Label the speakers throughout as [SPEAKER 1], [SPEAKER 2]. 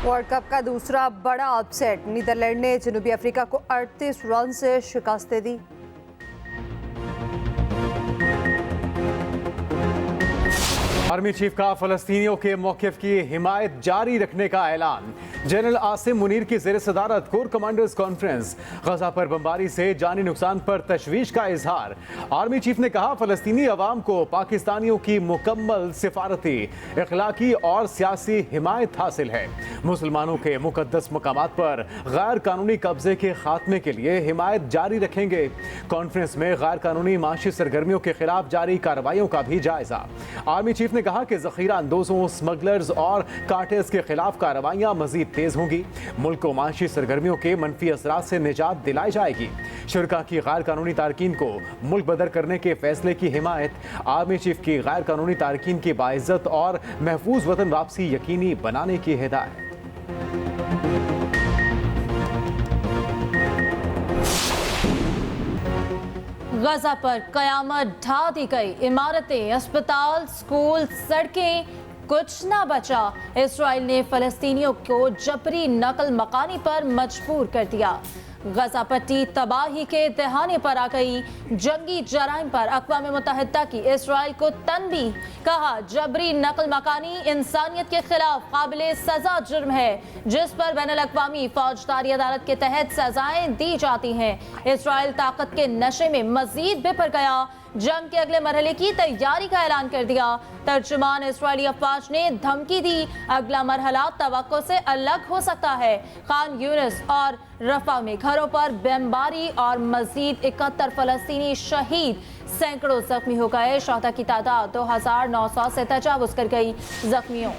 [SPEAKER 1] World cup का दूसरा बड़ा अपसेट, नीदरलैंड ने जनूबी अफ्रीका को 38 रन से शिकस्त दे दी।
[SPEAKER 2] आर्मी चीफ का फलस्तीनियों के मौक़िफ़ की हिमायत जारी रखने का ऐलान। जनरल आसिम मुनीर की ज़ेर सदारत कोर कमांडर्स कॉन्फ्रेंस। गजा पर बमबारी से जानी नुकसान पर तशवीश का इजहार। आर्मी चीफ ने कहा, फलस्तीनी अवाम को पाकिस्तानियों की मुकम्मल सिफारती, इखलाकी और सियासी हिमायत हासिल है। मुसलमानों के मुकद्दस मकामात पर गैर कानूनी कब्जे के खात्मे के लिए हिमायत जारी रखेंगे। कॉन्फ्रेंस में गैर कानूनी माशी सरगर्मियों के खिलाफ जारी कार्रवाइयों का भी जायजा। आर्मी चीफ ने कहा कि जखीरा अंदोजों, स्मगलर्स और कार्टेल्स के खिलाफ कार्रवाइयां मजीद तेज होंगी। मुल्क को माशी सरगर्मियों के मनफी असरात से निजात दिलाई जाएगी। शुरका की गैर कानूनी तारकीन को मुल्क बदर करने के फैसले की हिमायत। आर्मी चीफ की गैर कानूनी तारकीन की बाइज्जत और महफूज वतन वापसी यकीनी बनाने की हिदायत।
[SPEAKER 3] गजा पर कयामत ढा दी गई। इमारतें, अस्पताल, स्कूल, सड़कें, कुछ ना बचा। इसराइल ने फलस्तीनियों को जबरी नकल मकानी पर मजबूर कर दिया। गजा पट्टी तबाही के दहाने पर आ गई। जंगी जराइम पर अक़वाम मुत्तहिदा की इसराइल को तनबीह। कहा, जबरी नकल मकानी इंसानियत के खिलाफ काबिल सजा जुर्म है, जिस पर बैनुल अक़वामी फौजदारी अदालत के तहत सजाएं दी जाती हैं। इसराइल ताकत के नशे में मजीद बिफर गया। जंग के अगले मरहले की तैयारी का ऐलान कर दिया। तर्जुमान इसराइली अफवाज ने धमकी दी, अगला मरहला तवक्को से अलग हो सकता है। खान यूनिस और रफा में घरों पर बमबारी और मजीद 71 फलस्तीनी शहीद, सैकड़ों जख्मी हो गए। शहदा की तादाद 2900 से तजावुज कर गई। जख्मियों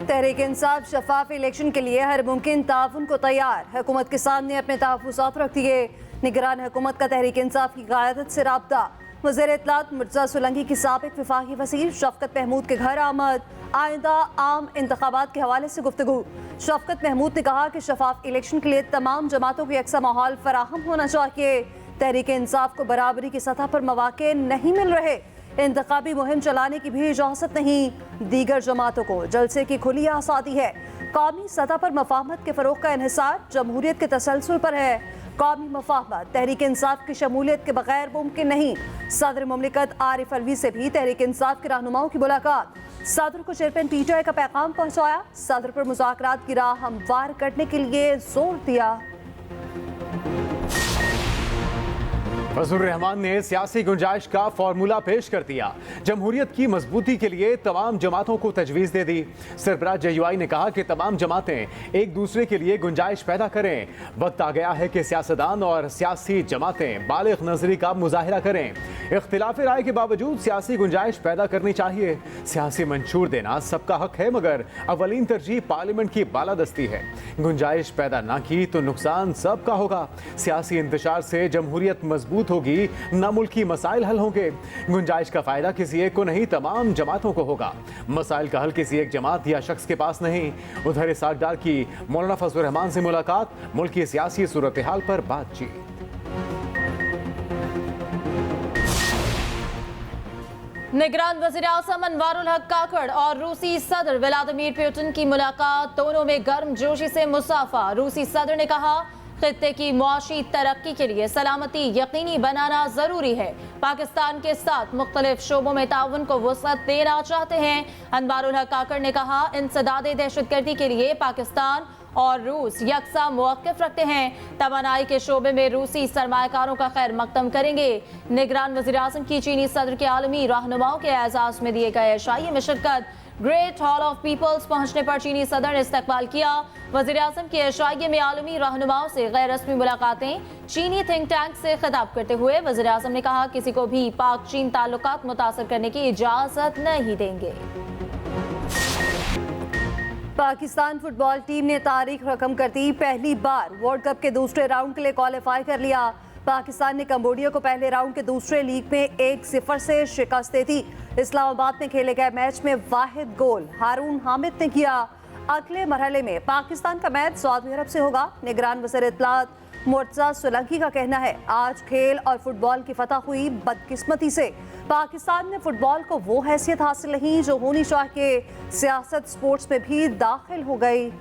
[SPEAKER 1] तहरीक इंसाफ शफाफ इलेक्शन के लिए हर मुमकिन ताउन को तैयार। हुकूमत के सामने अपने तहफ़्फ़ुज़ात रख दिए। निगरान हुकूमत का तहरीक इंसाफ की क़यादत से राब्ता। वज़ीर इत्तलात मिर्ज़ा सोलंकी की साबिक़ वफ़ाक़ी वज़ीर शफ़क़त महमूद के घर आमद। आइंदा आम इंतख़ाबात के हवाले से गुफ्तगू। शफ़क़त महमूद ने कहा कि शफाफ इलेक्शन के लिए तमाम जमातों को यकसा माहौल फराहम होना चाहिए। तहरीक इंसाफ को बराबरी की सतह पर मौक़े नहीं मिल रहे। इंतख़ाबी मुहिम चलाने की भी इजाज़त नहीं। दीगर जमातों को जलसे की खुली आज़ादी है। कौमी सतह पर मफाहमत के फ़रोग़ का इन्हिसार जमहूरियत के तसलसल पर है। कौमी मफाहमत तहरीक इंसाफ की शमूलियत के बगैर मुमकिन नहीं। सदर मुमलिकत आरिफ अलवी से भी तहरीक इंसाफ के रहनुमाओं की मुलाकात। सदर को चेयरमैन PTI का पैगाम पहुँचाया। सदर पर मुज़ाकरात की राह हमवार करने के लिए जोर दिया।
[SPEAKER 2] फजलुर रहमान ने सियासी गुंजाइश का फॉर्मूला पेश कर दिया। जमहूरियत की मजबूती के लिए तमाम जमातों को तजवीज़ दे दी। सरबराह JUI ने कहा कि तमाम जमातें एक दूसरे के लिए गुंजाइश पैदा करें। वक्त आ गया है कि सियासतदान और सियासी जमातें बालिग नजरी का मुजाहिरा करें। इख्तिलाफ राय के बावजूद सियासी गुंजाइश पैदा करनी चाहिए। सियासी मंशूर देना सबका हक है, मगर अवलीन तरजीह पार्लियामेंट की बालादस्ती है। गुंजाइश पैदा ना की तो नुकसान सबका होगा। सियासी इंतशार से जमहूरियत मजबूत होगी, न मुल्की मसाइल हल होंगे। गुंजाइश का फायदा किसी एक को नहीं, तमाम जमातों को होगा। मसाइल का हल किसी एक जमात या शख्स के पास नहीं। उधर इसाकदार की मौलाना फजलुर रहमान से मुलाकात। मुल्क की सियासी सूरत हाल पर बातचीत।
[SPEAKER 3] निगरान वज़ीर आज़म अनवारुल हक काकड़ और रूसी सदर व्लादिमीर पुतिन की मुलाकात। दोनों में गर्मजोशी से मुसाफा। रूसी सदर ने कहा, खित्ते की मुआशी तरक्की के लिए सलामती यकीनी बनाना जरूरी है। पाकिस्तान के साथ मुख्तलिफ शोबों में ताउन को वुसअत देना चाहते हैं। अनवारुल हक काकड़ ने कहा, इंसदादे दहशतगर्दी के लिए पाकिस्तान और रूस यकसा मौक़िफ़ रखते हैं। तवानाई के शोबे में रूसी सरमायाकारों का खैर मकदम करेंगे। निगरान वज़ीर आज़म की चीनी सदर के आलमी रहनुमाओं के एजाज़ में दिए गए शाही में शिरकत। ग्रेट हॉल ऑफ पीपल्स पहुंचने पर चीनी सदर ने इस्तकबाल किया। वज़ीर आज़म की एशाइये में आलमी रहनुमाओं से गैर रस्मी मुलाकातें। चीनी थिंक टैंक से खिताब करते हुए वज़ीर आज़म ने कहा, किसी को भी पाक चीन ताल्लुकात मुतासर करने की इजाज़त नहीं देंगे।
[SPEAKER 1] पाकिस्तान फुटबॉल टीम ने तारीख रकम कर दी। पहली बार वर्ल्ड कप के दूसरे राउंड के लिए क्वालिफाई कर लिया। पाकिस्तान ने कंबोडिया को पहले राउंड के दूसरे लीग में 1-0 से शिकस्त दे दी। इस्लामाबाद में खेले गए मैच में वाहिद गोल हारून हामिद ने किया। अगले मरहले में पाकिस्तान का मैच सऊदी अरब से होगा। निगरान वज़ीर इत्तलात मुर्तजा सोलंकी का कहना है, आज खेल और फुटबॉल की फतह हुई बदकिस्मती से। पाकिस्तान में फुटबॉल को वो हैसियत हासिल नहीं जो होनी चाहिए। सियासत स्पोर्ट्स में भी दाखिल हो गई।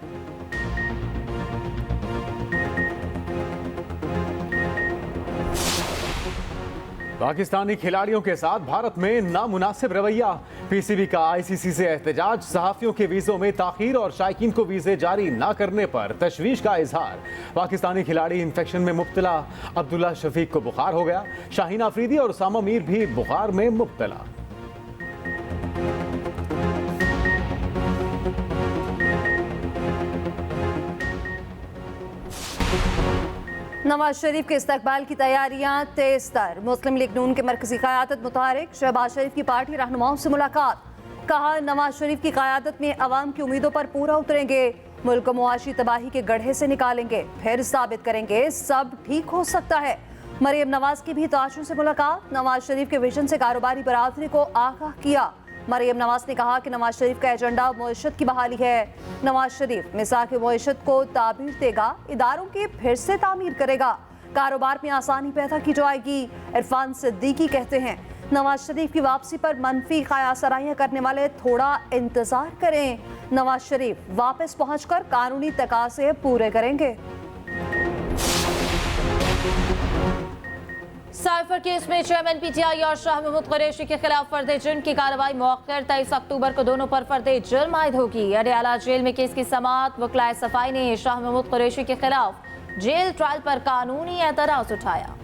[SPEAKER 2] पाकिस्तानी खिलाड़ियों के साथ भारत में नामुनासिब रवैया। पीसीबी का आईसीसी से एहतजाज, सहाफियों के वीजों में ताखीर और शायकीन को वीजे जारी न करने पर तशवीश का इजहार। पाकिस्तानी खिलाड़ी इन्फेक्शन में मुब्तला, अब्दुल्ला शफीक को बुखार हो गया। शाहीन अफरीदी और उसामा मीर भी बुखार में मुब्तला।
[SPEAKER 1] नवाज शरीफ के इस्तकबाल की तैयारियां तेज तर। मुस्लिम लीग नून के मरकजी क़यादत मुतारिक, शहबाज शरीफ की पार्टी रहनुमाओं से मुलाकात। कहा, नवाज शरीफ की क़यादत में अवाम की उम्मीदों पर पूरा उतरेंगे, मुल्क को मुआशी तबाही के गड्ढे से निकालेंगे, फिर साबित करेंगे सब ठीक हो सकता है। मरियम नवाज की भी ताशुर से मुलाकात। नवाज शरीफ के विजन से कारोबारी बरादरी को आगाह किया। मरियम नवाज ने कहा कि नवाज शरीफ का एजेंडा मईशत की बहाली है। नवाज शरीफ मिसाक मईशत को ताबीर देगा, इदारों की फिर से तामीर करेगा, कारोबार में आसानी पैदा की जाएगी। इरफान सिद्दीकी कहते हैं, नवाज शरीफ की वापसी पर मनफी ख्यालसराहियां करने वाले थोड़ा इंतजार करें। नवाज शरीफ वापस पहुंचकर कानूनी तकाज़े पूरे करेंगे।
[SPEAKER 3] साइफर केस में चेयरमैन पीटीआई और शाह महमूद कुरैशी के खिलाफ फर्द जुर्म की कार्रवाई मौखर 23 अक्टूबर को दोनों पर फर्द जुर्म आयद होगी। अडयाला जेल में केस की समाअत। वकलाए सफाई ने शाह महमूद कुरैशी के खिलाफ जेल ट्रायल पर कानूनी एतराज उठाया।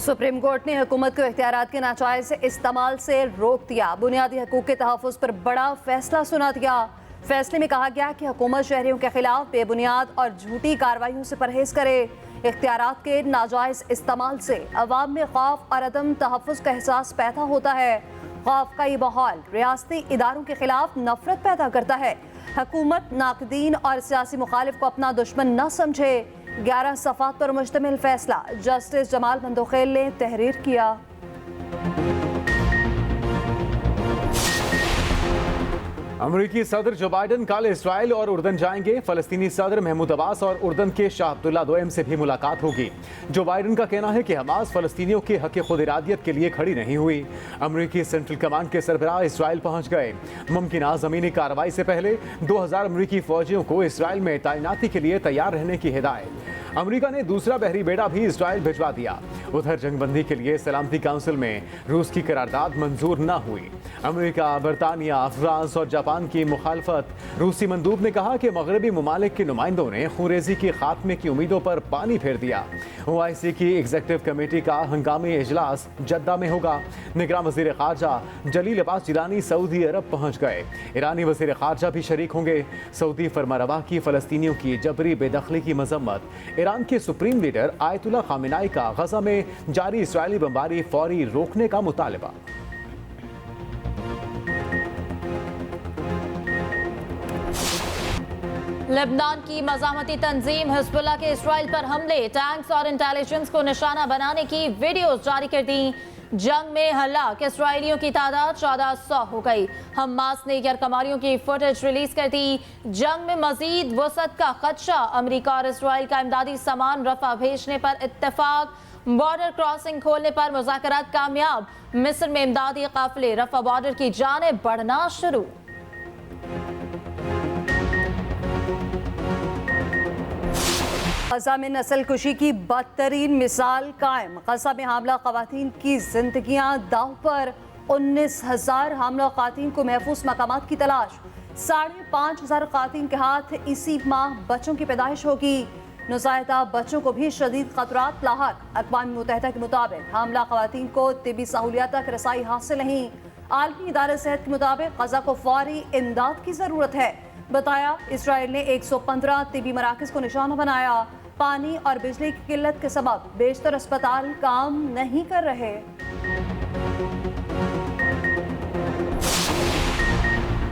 [SPEAKER 1] सुप्रीम कोर्ट ने हुकूमत को इख्तियारात के नाजायज इस्तेमाल से रोक दिया। बुनियादी हकूक के तहफ़्फ़ुज़ पर बड़ा फैसला सुना दिया। फैसले में कहा गया कि हुकूमत शहरियों के खिलाफ बेबुनियाद और झूठी कार्रवाइयों से परहेज करे। इख्तियारात के नाजायज इस्तेमाल से अवाम में खौफ और अदम तहफ़्फ़ुज़ का एहसास पैदा होता है। खौफ का ये माहौल रियासती इदारों के खिलाफ नफरत पैदा करता है। हुकूमत नाक़दीन और सियासी मुखालिफ को अपना दुश्मन न समझे। 11 सफ़ात पर मुश्तमिल फैसला जस्टिस जमाल मंदोखेल ने तहरीर किया।
[SPEAKER 2] अमेरिकी सदर जो बाइडन कल इसराइल और उर्दन जाएंगे। फलस्तीनी सदर महमूद अब्बास और उर्दन के शाह अब्दुल्ला दोयम से भी मुलाकात होगी। जो बाइडन का कहना है कि हमास फलस्तीनियों के हक खुद इरादियत के लिए खड़ी नहीं हुई। अमेरिकी सेंट्रल कमांड के सरबराह इसराइल पहुंच गए। मुमकिन ज़मीनी कार्रवाई से पहले 2000 अमेरिकी फौजियों को इसराइल में तैनाती के लिए तैयार रहने की हिदायत। अमेरिका ने दूसरा बहरी बेड़ा भी इसराइल भिजवा दिया। उधर जंगबंदी के लिए सलामती काउंसिल में रूस की करारदाद मंजूर न हुई। अमेरिका, बरतानिया, फ्रांस और जापान की मुखालफत। रूसी मंदूब ने कहा कि मगरबी ममालिक के नुमाइंदों ने खुरेजी के खात्मे की उम्मीदों पर पानी फेर दिया। OIC की एग्जीक्यूटिव कमेटी का हंगामी इजलास जद्दा में होगा। निगरान वज़ीर ख़ारजा जलील अब्बास जिलानी सऊदी अरब पहुंच गए। ईरानी वज़ीर ख़ारजा भी शरीक होंगे। सऊदी फरमारवा की फ़लस्तीनियों की जबरी बेदखली की मजम्मत। ईरान के सुप्रीम लीडर आयतुल्ला खामेनाई का गजा में जारी इस्राएली बमबारी फौरी रोकने का मुतालबा।
[SPEAKER 3] लेबनान की मज़ाहमती तंजीम हिज़्बुल्लाह के इसराइल पर हमले, टैंक्स और इंटेलिजेंस को निशाना बनाने की वीडियोस जारी कर दी। जंग में हलाक इसराइलियों की तादाद 1400 हो गई। हमास ने गैरकमारियों की फुटेज रिलीज कर दी। जंग में मजीद वसत का खदशा। अमेरिका और इसराइल का इमदादी सामान रफा भेजने पर इत्तेफाक। बॉर्डर क्रॉसिंग खोलने पर मुज़ाकरात कामयाब। मिस्र में इमदादी काफिले रफा बॉर्डर की जानिब बढ़ना शुरू।
[SPEAKER 1] गजा में नस्ल कुशी की बदतरीन मिसाल कायम। गजा में हामला ख़वातीन की जिंदगियां दाव पर। 19,000 हामला ख़वातीन को महफूज मकामात की तलाश। 5,500 ख़वातीन के हाथ इसी माह बच्चों की पैदाइश होगी। नुज़ायदा बच्चों को भी शदीद खतरात लाहक। अक़वाम मुत्तहिदा के मुताबिक हामला ख़वातीन को तिबी सहूलियात तक रसाई हासिल नहीं। आलमी इदारे सेहत के मुताबिक गजा को फौरी इमदाद की ज़रूरत है। बताया, इसराइल ने 115 तिबी मराकज़ को निशाना बनाया। पानी और बिजली की किल्लत के सबब बेशतर अस्पताल काम नहीं कर रहे।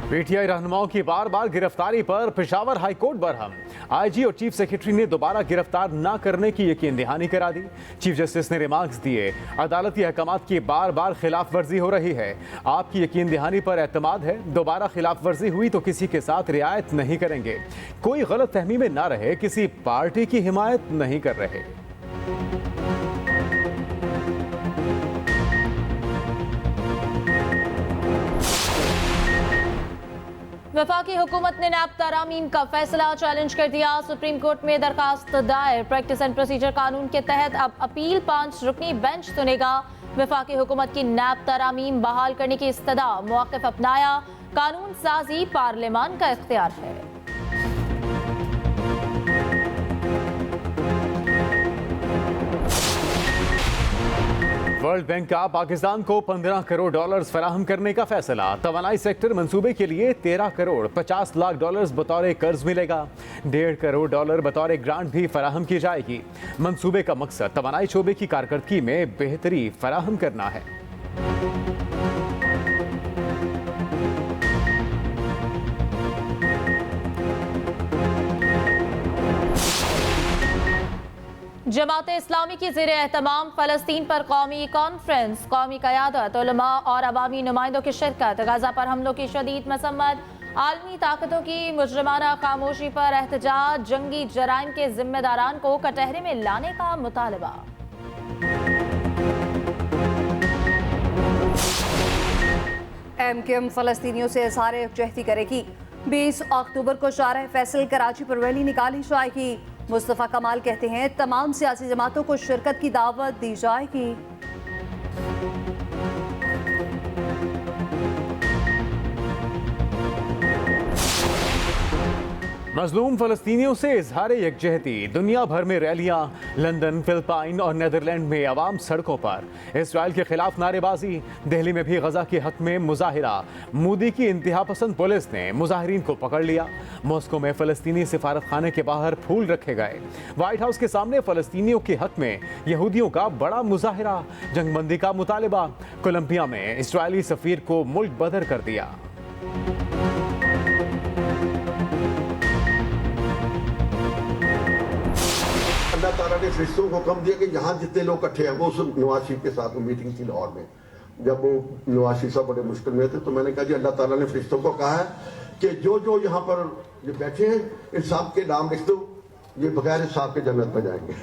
[SPEAKER 2] पीटीआई रहनुमाओं की बार बार गिरफ्तारी पर पेशावर हाईकोर्ट बरहम। आईजी और चीफ सेक्रेटरी ने दोबारा गिरफ्तार न करने की यकीन दहानी करा दी। चीफ जस्टिस ने रिमार्क्स दिए, अदालती अहकामात की बार बार खिलाफ वर्जी हो रही है, आपकी यकीन दहानी पर एतमाद है, दोबारा खिलाफ वर्जी हुई तो किसी के साथ रियायत नहीं करेंगे, कोई गलत फहमी में ना रहे, किसी पार्टी की हिमायत नहीं कर रहे।
[SPEAKER 3] वफाकी हुकूमत ने नैब तरामीम का फैसला चैलेंज कर दिया। सुप्रीम कोर्ट में दरखास्त दायर। प्रैक्टिस एंड प्रोसीजर कानून के तहत अब अपील 5 रुकनी बेंच सुनेगा। वफाकी हुकूमत की नैब तरामीम बहाल करने की इस्तदा, मौक़िफ़ अपनाया, कानून साजी पार्लियामान का इख्तियार है।
[SPEAKER 2] वर्ल्ड बैंक का पाकिस्तान को $15 करोड़ फराहम करने का फैसला। तवानाई सेक्टर मंसूबे के लिए $13 करोड़ 50 लाख बतौर कर्ज मिलेगा। $1.5 करोड़ बतौर ग्रांट भी फराहम की जाएगी। मंसूबे का मकसद तवानाई शोबे की कारकर्दगी में बेहतरी फराहम करना है।
[SPEAKER 3] जमात इस्लामी की ज़ेर एहतमाम फ़लस्तीन पर कौमी कॉन्फ्रेंस, कौमी क़यादत, उलमा और अवामी नुमाइंदों की शिरकत। गजा पर हमलों की शदीद मसम्मत, आलमी ताकतों की मुजरमाना खामोशी पर एहतजाज, जंगी जराइम के जिम्मेदारान को कटहरे में लाने का मुतालबा।
[SPEAKER 1] MKM फ़लस्तीनियों से इज़हार यकजहती करेगी। 20 अक्टूबर को शारह फैसल कराची पर रैली निकाली जाएगी। मुस्तफ़ा कमाल कहते हैं तमाम सियासी जमातों को शिरकत की दावत दी जाएगी।
[SPEAKER 2] मजलूम फ़लस्तीनियों से इजहार यकजहती। दुनिया भर में रैलियां, लंदन, फिलिपाइन और नीदरलैंड में अवाम सड़कों पर। इसराइल के खिलाफ नारेबाजी। दिल्ली में भी गजा के हक में मुजाहिरा। मोदी की इंतहा पसंद पुलिस ने मुजाहिरीन को पकड़ लिया। मॉस्को में फ़लस्तीनी सिफारत खाने के बाहर फूल रखे गए। व्हाइट हाउस के सामने फ़लस्तीनियों के हक में यहूदियों का बड़ा मुजाहिरा। जंगबंदी का मुतालबा। कोलंबिया में इसराइली सफीर को मुल्क बदर कर दिया।
[SPEAKER 4] अल्लाह ताला ने फरिश्तों को हुक्म दिया कि यहाँ जितने लोग इकट्ठे हैं, वो उस नवाज शरीफ के साथ मीटिंग थी लाहौर में। जब वो नवाज शरीफ साहब बड़े मुश्किल में थे तो मैंने कहा जी अल्लाह ताला ने फरिश्तों को कहा है कि जो जो यहाँ पर ये बैठे हैं इन सब के नाम लिख दो, ये बगैर हिसाब के जन्नत में जाएंगे।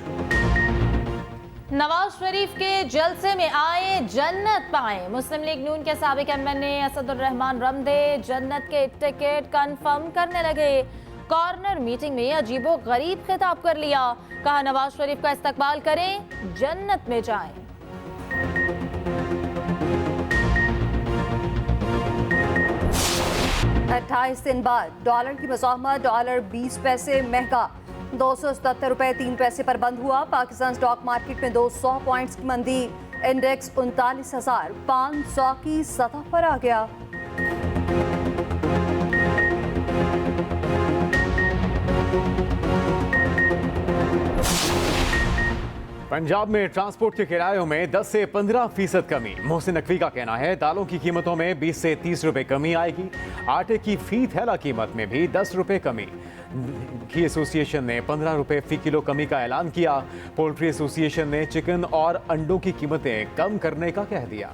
[SPEAKER 3] नवाज शरीफ के जलसे में आए जन्नत पाए। मुस्लिम लीग नून के साबिक MNA असदुर्रहमान रमदे जन्नत के टिकट कंफर्म करने लगे। कॉर्नर मीटिंग में अजीबो गरीब खिताब कर लिया। कहा नवाज शरीफ का इस्तकबाल करें, जन्नत में जाएं।
[SPEAKER 1] अट्ठाईस दिन बाद डॉलर की मज़ाहमत, डॉलर 20 पैसे महंगा, 277 रुपए 3 पैसे पर बंद हुआ। पाकिस्तान स्टॉक मार्केट में 200 पॉइंट्स की मंदी। इंडेक्स 39,500 की सतह पर आ गया।
[SPEAKER 2] पंजाब में ट्रांसपोर्ट के किरायों में 10 से 15% कमी। मोहसिन नकवी का कहना है दालों की कीमतों में 20 से 30 रुपए कमी आएगी। आटे की फी थैला कीमत में भी 10 रुपए कमी। घी एसोसिएशन ने 15 रुपए फी किलो कमी का ऐलान किया। पोल्ट्री एसोसिएशन ने चिकन और अंडों की कीमतें कम करने का कह दिया।